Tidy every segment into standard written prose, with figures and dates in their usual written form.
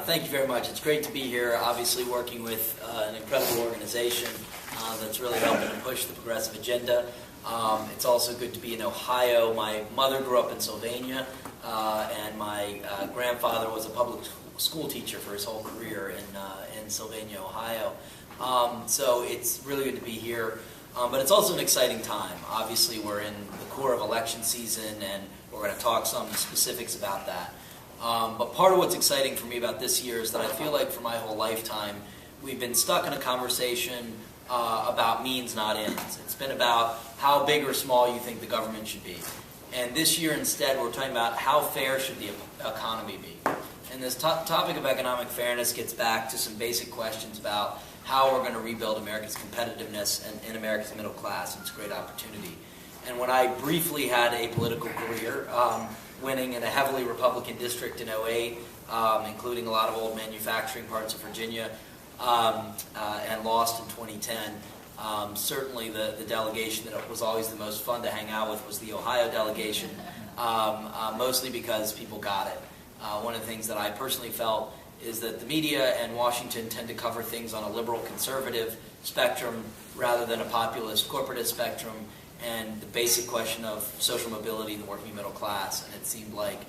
Thank you very much. It's great to be here, obviously working with an incredible organization that's really helping to push the progressive agenda. It's also good to be in Ohio. My mother grew up in Sylvania, and my grandfather was a public school teacher for his whole career in Sylvania, Ohio. So it's really good to be here. But it's also an exciting time. Obviously, we're in the core of election season, and we're going to talk some specifics about that. But part of what's exciting for me about this year is that I feel like for my whole lifetime, we've been stuck in a conversation about means, not ends. It's been about how big or small you think the government should be. And this year, instead, we're talking about how fair should the economy be. And this topic of economic fairness gets back to some basic questions about how we're going to rebuild America's competitiveness and America's middle class. It's a great opportunity. And when I briefly had a political career, winning in a heavily Republican district in 2008, including a lot of old manufacturing parts of Virginia, and lost in 2010. Certainly the delegation that was always the most fun to hang out with was the Ohio delegation, mostly because people got it. One of the things that I personally felt is that the media and Washington tend to cover things on a liberal-conservative spectrum rather than a populist corporatist spectrum, and the basic question of social mobility in the working middle class. And it seemed like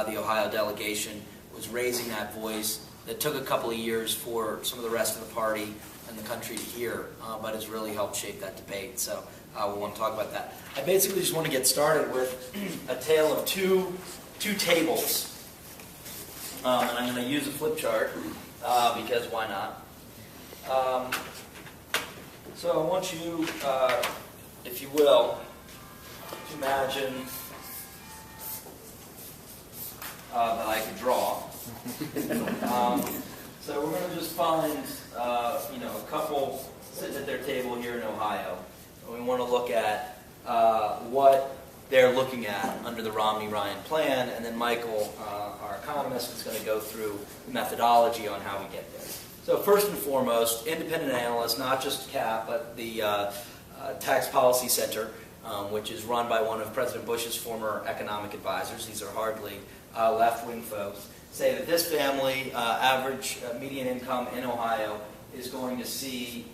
the Ohio delegation was raising that voice. That took a couple of years for some of the rest of the party and the country to hear, but has really helped shape that debate. So we want to talk about that. I basically just want to get started with a tale of two tables. And I'm going to use a flip chart because why not? So I want you, if you will, to imagine that I can draw. So we're going to just find, a couple sitting at their table here in Ohio, and we want to look at what they're looking at under the Romney-Ryan plan, and then Michael, our economist, is going to go through the methodology on how we get there. So first and foremost, independent analysts, not just CAP, but the Tax Policy Center, which is run by one of President Bush's former economic advisors. These are hardly left-wing folks. Say that this family, average median income in Ohio, is going to see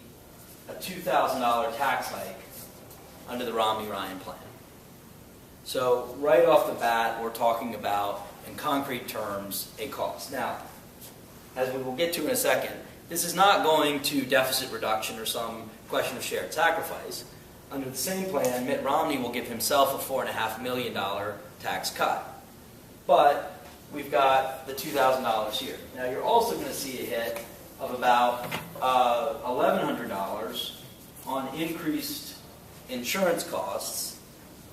a $2,000 tax hike under the Romney-Ryan plan. So right off the bat, we're talking about, in concrete terms, a cost. Now, as we will get to in a second, this is not going to deficit reduction or some question of shared sacrifice. Under the same plan, Mitt Romney will give himself a $4.5 million tax cut. But we've got the $2,000 here. Now, you're also going to see a hit of about $1,100 on increased insurance costs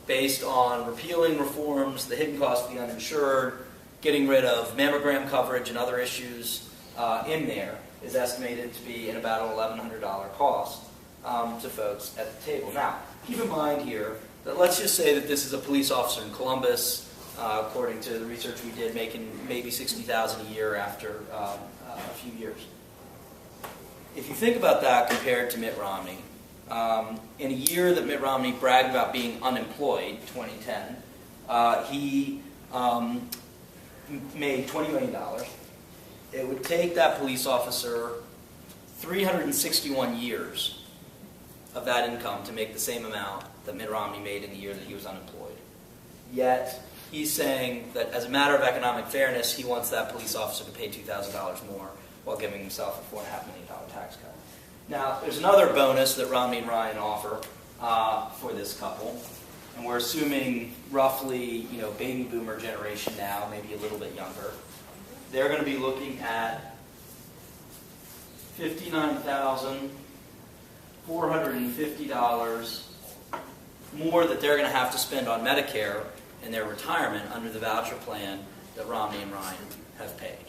based on repealing reforms, the hidden cost of the uninsured, getting rid of mammogram coverage and other issues in there is estimated to be in about an $1,100 cost to folks at the table. Now, keep in mind here that let's just say that this is a police officer in Columbus, according to the research we did, making maybe $60,000 a year after a few years. If you think about that compared to Mitt Romney, in a year that Mitt Romney bragged about being unemployed, 2010, he made $20 million. It would take that police officer 361 years of that income to make the same amount that Mitt Romney made in the year that he was unemployed. Yet, he's saying that as a matter of economic fairness, he wants that police officer to pay $2,000 more while giving himself a $4.5 million tax cut. Now, there's another bonus that Romney and Ryan offer for this couple, and we're assuming roughly, baby boomer generation now, maybe a little bit younger. They're going to be looking at $59,450 more that they're going to have to spend on Medicare in their retirement under the voucher plan that Romney and Ryan have paid.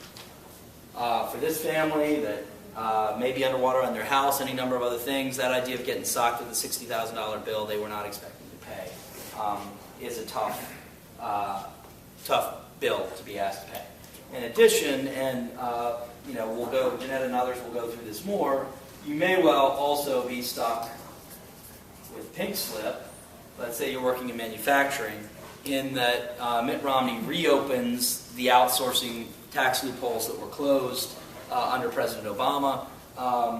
For this family that may be underwater on their house, any number of other things, that idea of getting socked with a $60,000 bill they were not expecting to pay is a tough bill to be asked to pay. In addition, and Jeanette and others will go through this more, you may well also be stuck with pink slip. Let's say you're working in manufacturing, in that Mitt Romney reopens the outsourcing tax loopholes that were closed under President Obama,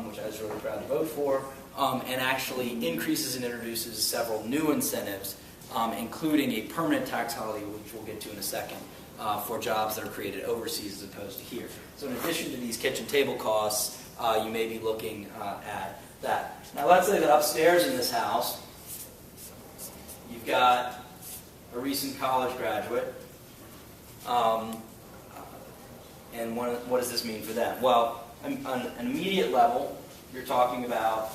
which I was really proud to vote for, and actually increases and introduces several new incentives, including a permanent tax holiday, which we'll get to in a second, for jobs that are created overseas as opposed to here. So in addition to these kitchen table costs, you may be looking at that. Now let's say that upstairs in this house, you've got a recent college graduate, and what does this mean for them? Well, on an immediate level, you're talking about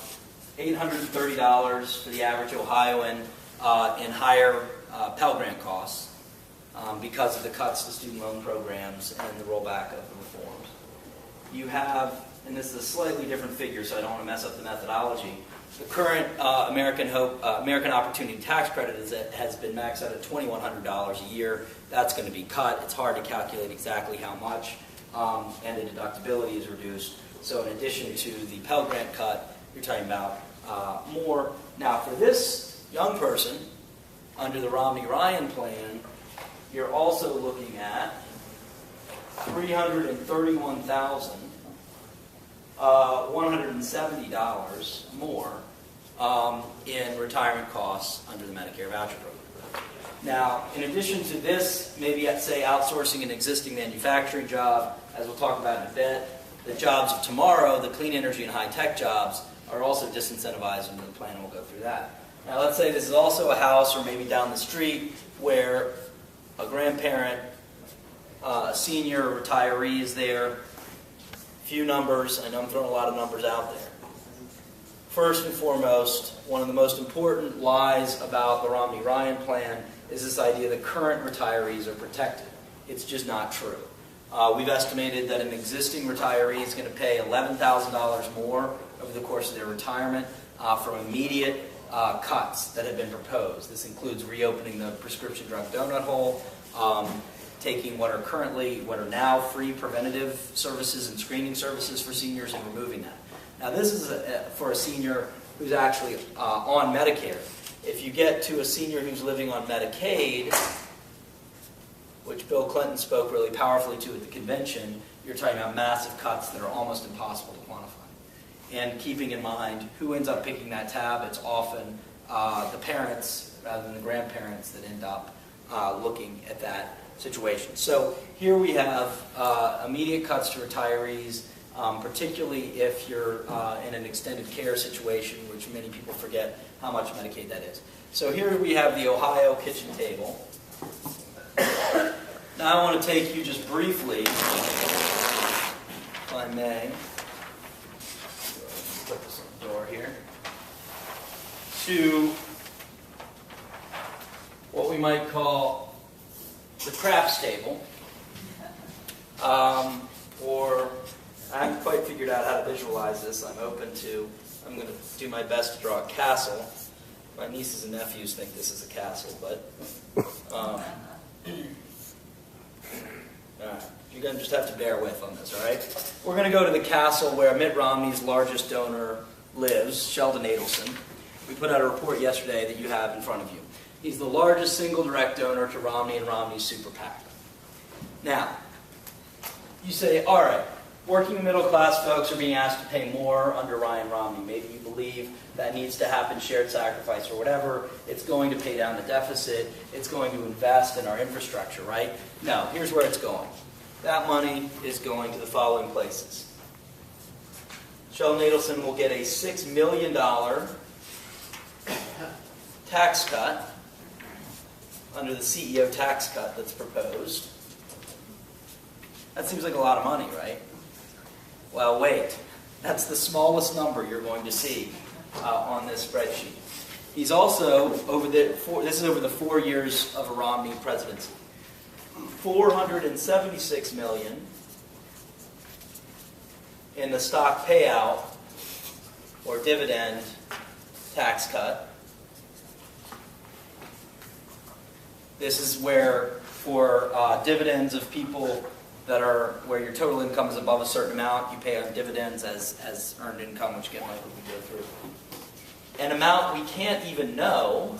$830 for the average Ohioan in higher Pell Grant costs because of the cuts to student loan programs and the rollback of the reforms. You have, and this is a slightly different figure, so I don't want to mess up the methodology. The current American Opportunity Tax Credit has been maxed out at $2,100 a year. That's going to be cut. It's hard to calculate exactly how much, and the deductibility is reduced. So in addition to the Pell Grant cut, you're talking about more. Now for this young person, under the Romney-Ryan plan, you're also looking at $331,170 more in retirement costs under the Medicare voucher program. Now, in addition to this, maybe I'd say outsourcing an existing manufacturing job, as we'll talk about in a bit, the jobs of tomorrow, the clean energy and high-tech jobs, are also disincentivized under the plan. We'll go through that. Now, let's say this is also a house or maybe down the street where a grandparent, a senior, a retiree is there. Few numbers. I know I'm throwing a lot of numbers out there. First and foremost, one of the most important lies about the Romney-Ryan plan is this idea that current retirees are protected. It's just not true. We've estimated that an existing retiree is going to pay $11,000 more over the course of their retirement from immediate cuts that have been proposed. This includes reopening the prescription drug donut hole, taking what are now free preventative services and screening services for seniors and removing that. Now this is for a senior who's actually on Medicare. If you get to a senior who's living on Medicaid, which Bill Clinton spoke really powerfully to at the convention, you're talking about massive cuts that are almost impossible to quantify. And keeping in mind who ends up picking that tab, it's often the parents rather than the grandparents that end up looking at that situation. So here we have immediate cuts to retirees, particularly if you're in an extended care situation, which many people forget how much Medicaid that is. So here we have the Ohio kitchen table. Now I want to take you just briefly, if I may, put this on the door here, to what we might call the craps table, or I haven't quite figured out how to visualize this. I'm going to do my best to draw a castle. My nieces and nephews think this is a castle, but you're going to just have to bear with on this, all right? We're going to go to the castle where Mitt Romney's largest donor lives, Sheldon Adelson. We put out a report yesterday that you have in front of you. He's the largest single direct donor to Romney and Romney's super PAC. Now, you say, all right, working middle class folks are being asked to pay more under Ryan Romney. Maybe you believe that needs to happen, shared sacrifice or whatever. It's going to pay down the deficit. It's going to invest in our infrastructure, right? No, here's where it's going. That money is going to the following places. Sheldon Adelson will get a $6 million tax cut under the CEO tax cut that's proposed. That seems like a lot of money, right? Well, wait. That's the smallest number you're going to see on this spreadsheet. He's also, this is over the 4 years of a Romney presidency, $476 million in the stock payout or dividend tax cut. This is where, for dividends of people that are where your total income is above a certain amount, you pay on dividends as earned income, which again, Michael can go through. An amount we can't even know,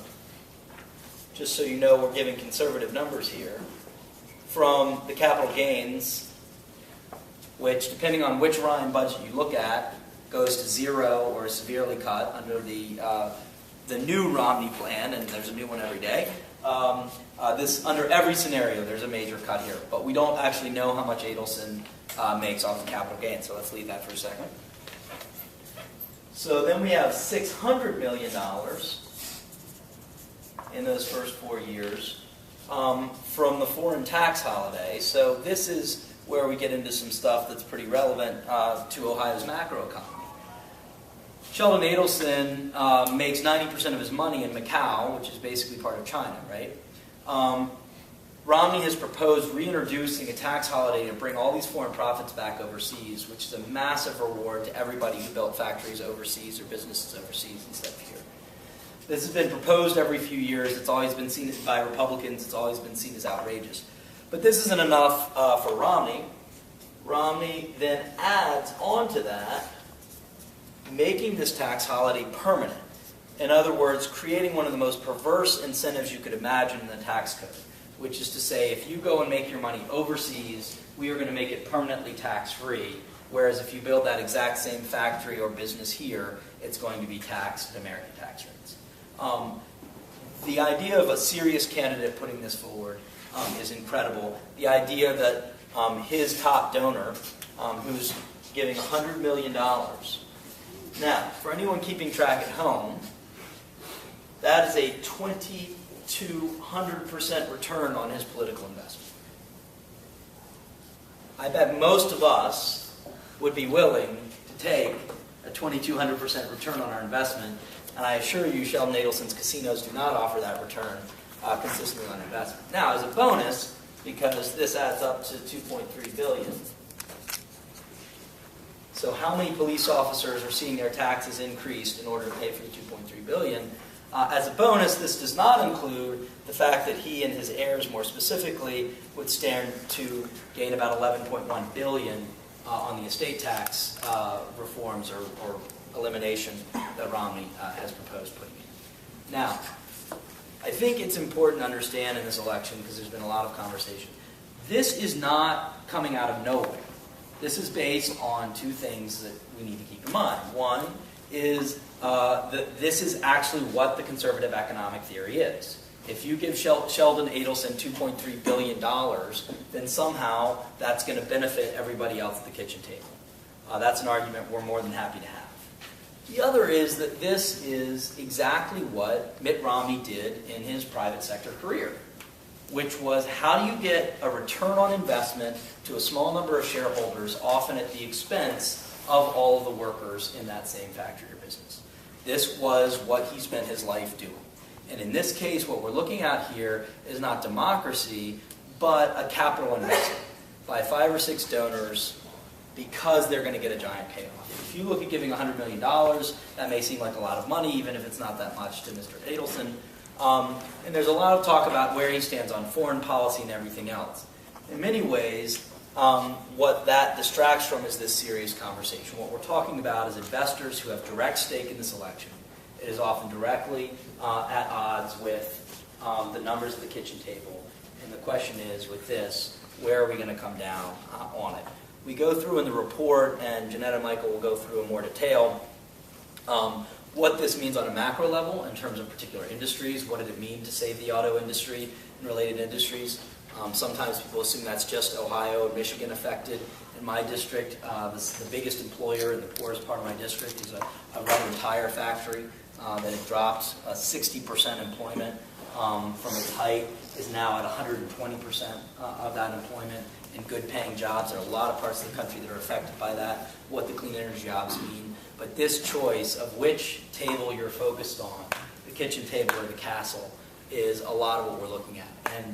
just so you know we're giving conservative numbers here, from the capital gains which, depending on which Ryan budget you look at, goes to zero or severely cut under the new Romney plan, and there's a new one every day. Under every scenario, there's a major cut here, but we don't actually know how much Adelson makes off the capital gain, so let's leave that for a second. So then we have $600 million in those first 4 years from the foreign tax holiday. So this is where we get into some stuff that's pretty relevant to Ohio's macroeconomy. Sheldon Adelson makes 90% of his money in Macau, which is basically part of China, right? Romney has proposed reintroducing a tax holiday to bring all these foreign profits back overseas, which is a massive reward to everybody who built factories overseas or businesses overseas instead of here. This has been proposed every few years. It's always been seen by Republicans. It's always been seen as outrageous. But this isn't enough for Romney. Romney then adds on to that, making this tax holiday permanent. In other words, creating one of the most perverse incentives you could imagine in the tax code, which is to say, if you go and make your money overseas, we are going to make it permanently tax-free, whereas if you build that exact same factory or business here, it's going to be taxed at American tax rates. The idea of a serious candidate putting this forward is incredible. The idea that his top donor, who's giving $100 million. Now, for anyone keeping track at home, that is a 2,200% return on his political investment. I bet most of us would be willing to take a 2,200% return on our investment, and I assure you Sheldon Adelson's casinos do not offer that return consistently on investment. Now, as a bonus, because this adds up to $2.3 billion, so how many police officers are seeing their taxes increased in order to pay for the $2.3 billion? As a bonus, this does not include the fact that he and his heirs, more specifically, would stand to gain about $11.1 billion on the estate tax reforms or elimination that Romney has proposed putting in. Now, I think it's important to understand in this election, because there's been a lot of conversation, this is not coming out of nowhere. This is based on two things that we need to keep in mind. One is that this is actually what the conservative economic theory is. If you give Sheldon Adelson $2.3 billion, then somehow that's going to benefit everybody else at the kitchen table. That's an argument we're more than happy to have. The other is that this is exactly what Mitt Romney did in his private sector career, which was how do you get a return on investment to a small number of shareholders, often at the expense of all of the workers in that same factory or business. This was what he spent his life doing. And in this case, what we're looking at here is not democracy, but a capital investment by 5 or 6 donors because they're going to get a giant payoff. If you look at giving $100 million, that may seem like a lot of money, even if it's not that much to Mr. Adelson. And there's a lot of talk about where he stands on foreign policy and everything else. In many ways, what that distracts from is this serious conversation. What we're talking about is investors who have direct stake in this election. It is often directly at odds with the numbers at the kitchen table. And the question is, with this, where are we going to come down on it? We go through in the report, and Jeanette and Michael will go through in more detail, what this means on a macro level in terms of particular industries. What did it mean to save the auto industry and related industries? Sometimes people assume that's just Ohio and Michigan affected. In my district, the biggest employer in the poorest part of my district is a rubber tire factory that had dropped 60% employment from its height, is now at 120% of that employment in good paying jobs. There are a lot of parts of the country that are affected by that, what the clean energy jobs mean. But this choice of which table you're focused on, the kitchen table or the castle, is a lot of what we're looking at. And